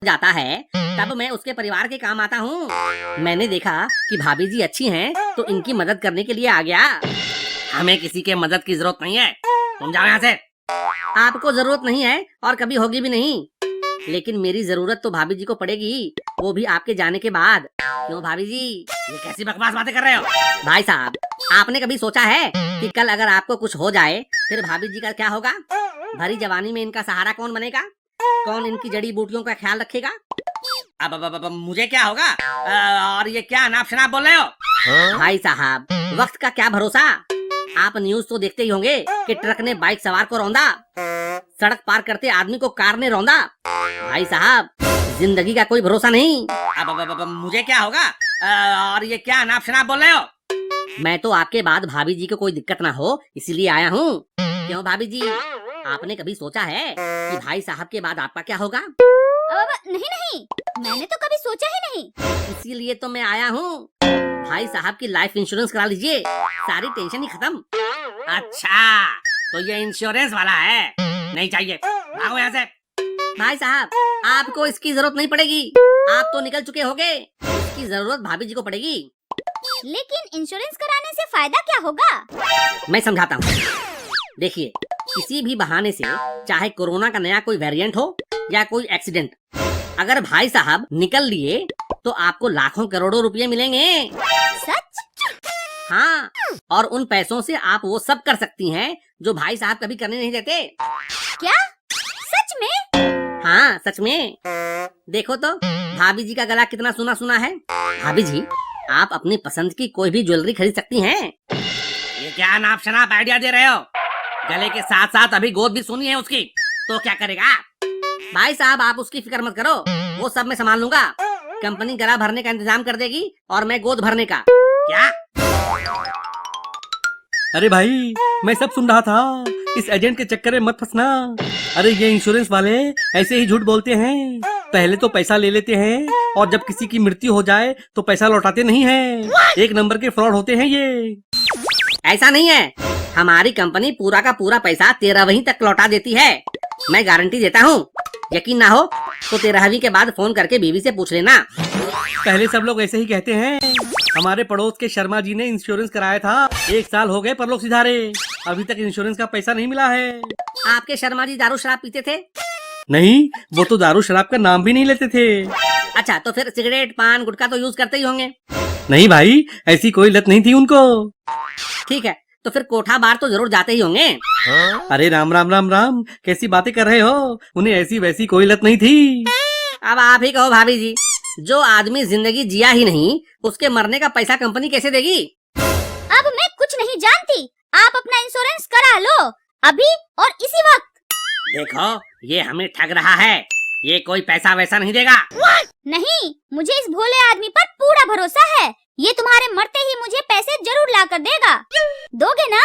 जाता है तब मैं उसके परिवार के काम आता हूँ। मैंने देखा कि भाभी जी अच्छी हैं तो इनकी मदद करने के लिए आ गया। हमें किसी के मदद की जरूरत नहीं है, तुम जाओ यहाँ से। आपको जरूरत नहीं है और कभी होगी भी नहीं, लेकिन मेरी जरूरत तो भाभी जी को पड़ेगी, वो भी आपके जाने के बाद। क्यों भाभी जी, ये कैसी बकवास बातें कर रहे हो? भाई साहब, आपने कभी सोचा है कि कल अगर आपको कुछ हो जाए फिर भाभी जी का क्या होगा? भरी जवानी में इनका सहारा कौन बनेगा? कौन इनकी जड़ी बूटियों का ख्याल रखेगा? अब मुझे क्या होगा? और ये क्या अनाप शनाप बोल रहे हो? भाई साहब, वक्त का क्या भरोसा। आप न्यूज तो देखते ही होंगे कि ट्रक ने बाइक सवार को रौंदा, सड़क पार करते आदमी को कार ने रौंदा। भाई साहब, जिंदगी का कोई भरोसा नहीं। अब मुझे क्या होगा? और ये क्या अनाप शनाप बोल रहे हो? मैं तो आपके बाद भाभी जी को कोई दिक्कत ना हो इसीलिए आया हूँ। क्यों भाभी जी, आपने कभी सोचा है कि भाई साहब के बाद आपका क्या होगा? नहीं, मैंने तो कभी सोचा ही नहीं। इसीलिए तो मैं आया हूँ। भाई साहब की लाइफ इंश्योरेंस करा लीजिए, सारी टेंशन ही खत्म। अच्छा, तो ये इंश्योरेंस वाला है? नहीं चाहिए, भागो यहाँ से। भाई साहब, आपको इसकी जरूरत नहीं पड़ेगी, आप तो निकल चुके होगे। इसकी जरूरत भाभी जी को पड़ेगी। लेकिन इंश्योरेंस कराने से फायदा क्या होगा? मैं समझाता हूँ। देखिए, किसी भी बहाने से, चाहे कोरोना का नया कोई वेरिएंट हो या कोई एक्सीडेंट, अगर भाई साहब निकल लिए तो आपको लाखों करोड़ों रुपए मिलेंगे। सच? हाँ, और उन पैसों से आप वो सब कर सकती हैं जो भाई साहब कभी करने नहीं देते। क्या? सच में? हाँ, सच में। देखो तो भाभी जी का गला कितना सुना सुना है। भाभी जी, आप अपनी पसंद की कोई भी ज्वेलरी खरीद सकती हैं। ये क्या नाप शनाप आइडिया दे रहे हो? गले के साथ साथ अभी गोद भी सुनी है उसकी, तो क्या करेगा? भाई साहब, आप उसकी फिक्र मत करो, वो सब मैं संभाल लूंगा। कंपनी गला भरने का इंतजाम कर देगी और मैं गोद भरने का। क्या? अरे भाई, मैं सब सुन रहा था, इस एजेंट के चक्कर में मत फंसना। अरे ये इंश्योरेंस वाले ऐसे ही झूठ बोलते हैं, पहले तो पैसा ले लेते हैं और जब किसी की मृत्यु हो जाए तो पैसा लौटाते नहीं हैं। एक नंबर के फ्रॉड होते हैं ये। ऐसा नहीं है, हमारी कंपनी पूरा का पूरा पैसा 13वीं तक लौटा देती है। मैं गारंटी देता हूँ। यकीन ना हो तो 13वीं के बाद फोन करके बीवी से पूछ लेना। पहले सब लोग ऐसे ही कहते हैं। हमारे पड़ोस के शर्मा जी ने इंश्योरेंस कराया था, 1 साल हो गए पर लोग सिधारे, अभी तक इंश्योरेंस का पैसा नहीं मिला है। आपके शर्मा जी दारू शराब पीते थे? नहीं, वो तो दारू शराब का नाम भी नहीं लेते थे। अच्छा, तो फिर सिगरेट पान गुटखा तो यूज करते ही होंगे? नहीं भाई, ऐसी कोई लत नहीं थी उनको। ठीक है, तो फिर कोठा बार तो जरूर जाते ही होंगे। अरे राम राम राम राम, कैसी बातें कर रहे हो? उन्हें ऐसी वैसी कोई लत नहीं थी। अब आप ही कहो भाभी जी, जो आदमी जिंदगी जिया ही नहीं उसके मरने का पैसा कंपनी कैसे देगी? अब मैं कुछ नहीं जानती, आप अपना इंश्योरेंस करा लो अभी और इसी वक्त। देखो, ये हमें ठग रहा है, ये कोई पैसा वैसा नहीं देगा। नहीं, मुझे इस भोले आदमी पर पूरा भरोसा है, ये तुम्हारे मरते ही मुझे पैसे जरूर ला कर देगा। दोगे ना?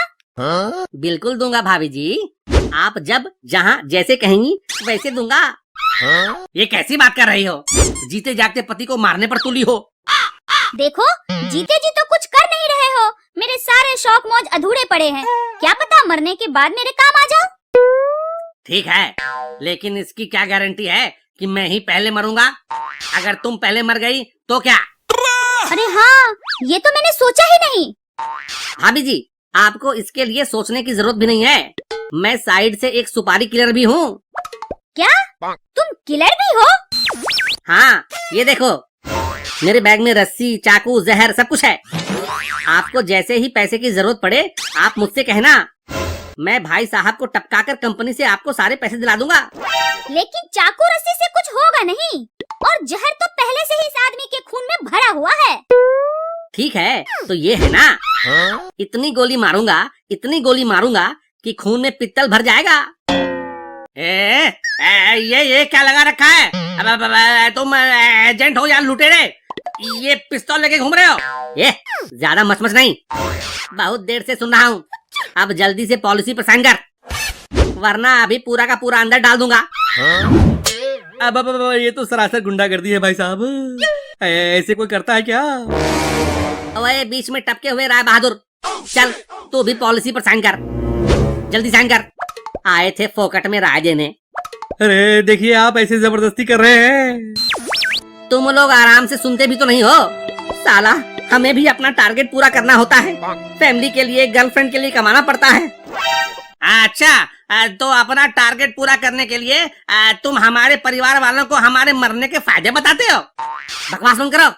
बिल्कुल दूंगा भाभी जी, आप जब जहाँ जैसे कहेंगी वैसे दूंगा। ये कैसी बात कर रही हो? जीते जागते पति को मारने पर तुली हो। देखो, जीते जी तो कुछ कर नहीं रहे हो, मेरे सारे शौक मौज अधूरे पड़े हैं, क्या पता मरने के बाद मेरे काम आ जाओ। ठीक है, लेकिन इसकी क्या गारंटी है कि मैं ही पहले मरूंगा? अगर तुम पहले मर गई तो क्या? अरे हाँ, ये तो मैंने सोचा ही नहीं। भाभी जी, आपको इसके लिए सोचने की जरूरत भी नहीं है, मैं साइड से एक सुपारी किलर भी हूँ। क्या? तुम किलर भी हो? हाँ, ये देखो, मेरे बैग में रस्सी, चाकू, जहर सब कुछ है। आपको जैसे ही पैसे की जरूरत पड़े आप मुझसे कहना, मैं भाई साहब को टपकाकर कंपनी से आपको सारे पैसे दिला दूंगा। लेकिन चाकू रस्सी से कुछ होगा नहीं, और जहर तो पहले से ही इस आदमी के खून में भरा हुआ है। ठीक है, तो ये है ना, इतनी गोली मारूंगा, इतनी गोली मारूंगा कि खून में पित्तल भर जाएगा। ये क्या लगा रखा है? अब तुम एजेंट हो या लुटेरे? ये पिस्तौल लेके घूम रहे हो? ये ज्यादा मचमच नहीं, बहुत देर से सुन रहा हूँ। अब जल्दी से पॉलिसी पर साइन कर, वरना अभी पूरा का पूरा अंदर डाल दूंगा। अब ये तो सरासर गुंडागर्दी है भाई साहब, ऐसे कोई करता है क्या? ओए, बीच में टपके हुए राय बहादुर, चल तू भी पॉलिसी पर साइन कर, जल्दी साइन कर। आए थे फोकट में राय देने, अरे देखिए, आप ऐसे जबरदस्ती कर रहे हैं। तुम लोग आराम से सुनते भी तो नहीं हो। साला, हमें भी अपना टारगेट पूरा करना होता है। फैमिली के लिए, गर्लफ्रेंड के लिए कमाना पड़ता है। अच्छा, तो अपना टारगेट पूरा करने के लिए तुम हमारे परिवार वालों को हमारे मरने के फायदे बताते हो। बकवास बंद करो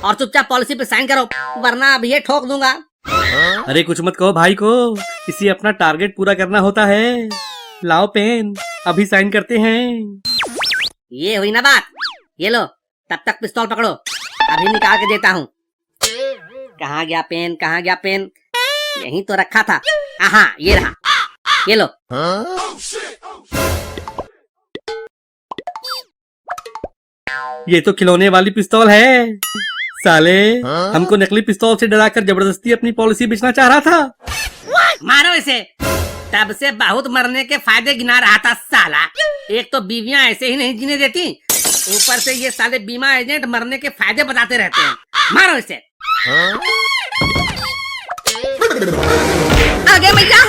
और चुपचाप पॉलिसी पे साइन करो, वरना अब ये ठोक दूंगा। अरे कुछ मत कहो भाई को, इसी अपना टारगेट पूरा करना होता है। लाओ पेन, अभी साइन करते हैं। ये हुई ना बात। ये लो, तब तक पिस्तौल पकड़ो, अभी निकाल के देता हूँ। कहाँ गया पेन, कहाँ गया पेन? यहीं तो रखा था। हाँ, ये रहा, ये लो। ये तो खिलौने वाली पिस्तौल है। साले, हमको नकली पिस्तौल से डराकर जबरदस्ती अपनी पॉलिसी बेचना चाह रहा था। मारो इसे। तब से बहुत मरने के फायदे गिना रहा था साला। एक तो बीवियां ऐसे ही नहीं जीने देती, ऊपर से ये साले बीमा एजेंट मरने के फायदे बताते रहते हैं। मारो इसे। आगे मैया।